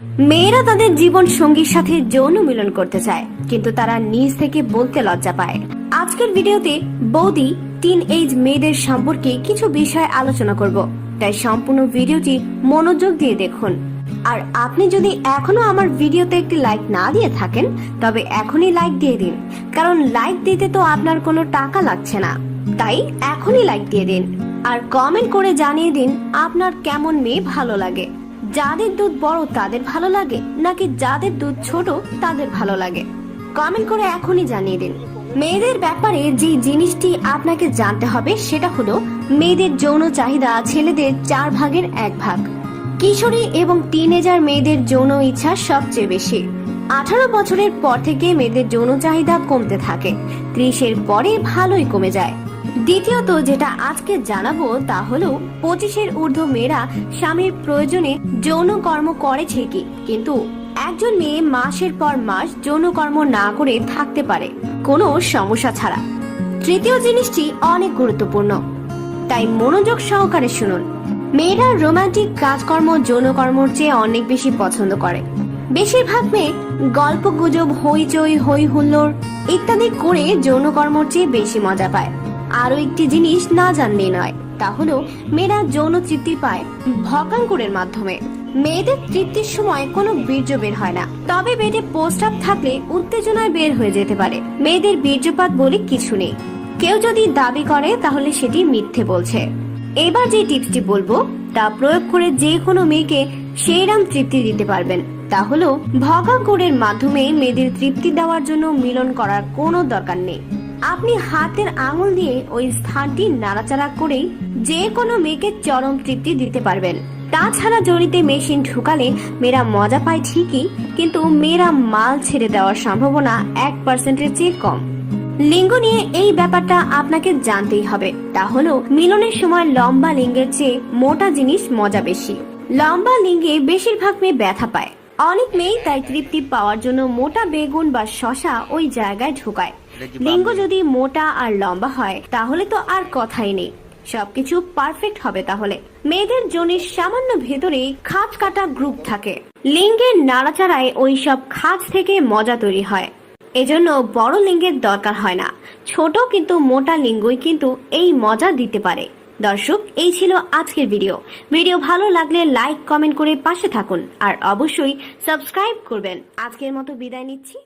মেয়েরা তাদের জীবন সঙ্গীর সাথে যৌন মিলন করতে চায়, কিন্তু তারা নিজ থেকে বলতে লজ্জা পায়। আজকের ভিডিওতে বৌদি টিন এজ মেয়েদের সম্পর্কে কিছু বিষয় আলোচনা করব, তাই সম্পূর্ণ ভিডিওটি মনোযোগ দিয়ে দেখুন। আর আপনি যদি এখনো আমার ভিডিওতে একটি লাইক না দিয়ে থাকেন, তবে এখনই লাইক দিয়ে দিন, কারণ লাইক দিতে তো আপনার কোনো টাকা লাগছে না। তাই এখনই লাইক দিয়ে দিন আর কমেন্ট করে জানিয়ে দিন আপনার কেমন মেয়ে ভালো লাগে। যাদের দুধ বড় তাদের ভালো লাগে, নাকি যাদের দুধ ছোট তাদের ভালো লাগে? কমেন্ট করে এখনই জানিয়ে দিন। মেয়েদের ব্যাপারে যে জিনিসটি আপনাকে জানতে হবে সেটা হলো মেয়েদের যৌন চাহিদা ছেলেদের 4 ভাগের 1 ভাগ। কিশোরী এবং টিনেজার মেয়েদের যৌন ইচ্ছা সবচেয়ে বেশি। 18 বছরের পর থেকে মেয়েদের যৌন চাহিদা কমতে থাকে, 30-এর পরে ভালোই কমে যায়। দ্বিতীয়ত যেটা আজকে জানাবো তা হলো 25-এর ঊর্ধ্ব মেয়েরা স্বামীর প্রয়োজনে যৌন কর্ম করে ঠিকই, কিন্তু একজন মেয়ে মাসের পর মাস যৌন কর্ম না করে থাকতে পারে কোনো সমস্যা ছাড়া। তৃতীয় জিনিসটি অনেক গুরুত্বপূর্ণ, তাই মনোযোগ সহকারে শুনুন। মেয়েরা রোমান্টিক কাজকর্ম যৌনকর্মর চেয়ে অনেক বেশি পছন্দ করে। বেশিরভাগ মেয়ে গল্প গুজব হইচই হই হুল্লোড় ইত্যাদি করে যৌনকর্মর চেয়ে বেশি মজা পায়। আরো একটি জিনিস না জানলেই নয়, তা হলো মেয়েরা যৌন তৃপ্তি পায় ভকাঙ্কুরের মাধ্যমে। মেয়েদের তৃপ্তির সময় কোনো বীর্য বের হয় না, তবে পেটে প্রস্রাব থাকলে উত্তেজনায় বের হয়ে যেতে পারে। মেয়েদের বীর্যপাত বলে কিছু নেই, কেউ যদি দাবি করে তাহলে সেটি মিথ্যে বলছে। এবার যে টিপসটি বলবো তা প্রয়োগ করে যে কোনো মেয়েকে সেইরাম তৃপ্তি দিতে পারবেন। তা হলো ভকাঙ্কুরের মাধ্যমে মেয়েদের তৃপ্তি দেওয়ার জন্য মিলন করার কোনো দরকার নেই। আপনি হাতের আঙুল দিয়ে ওই স্থানটি নাড়াচাড়া করেই যে কোনো মেয়েকে চরম তৃপ্তি দিতে পারবেন। তাছাড়া জড়িতে মেশিন ঢুকালে মেয়েরা মজা পায় ঠিকই, কিন্তু মেয়েরা মাল ছেড়ে দেওয়ার সম্ভাবনা 1%-এর চেয়ে কম। লিঙ্গ নিয়ে এই ব্যাপারটা আপনাকে জানতেই হবে, তা হলো মিলনের সময় লম্বা লিঙ্গের চেয়ে মোটা জিনিস মজা বেশি। লম্বা লিঙ্গে বেশিরভাগ মেয়ে ব্যথা পায়। অনেক মেয়ে তাই তৃপ্তি পাওয়ার জন্য মোটা বেগুন বা শশা ওই জায়গায় ঢোকায়। লিঙ্গ যদি মোটা আর লম্বা হয় তাহলে তো আর কথাই নেই, সবকিছু পারফেক্ট হবে। তাহলে মেয়েদের যোনির সামান্য ভেতরে খাঁজ কাটা গ্রুপ থাকে, লিঙ্গের নাড়াচাড়ায় ওই সব খাঁজ থেকে মজা তৈরি হয়। এজন্য বড় লিঙ্গের দরকার হয় না, ছোট কিন্তু মোটা লিঙ্গই কিন্তু এই মজা দিতে পারে। দর্শক, এই ছিল আজকের ভিডিও ভালো লাগলে লাইক কমেন্ট করে পাশে থাকুন আর অবশ্যই সাবস্ক্রাইব করবেন। আজকের মতো বিদায় নিচ্ছি।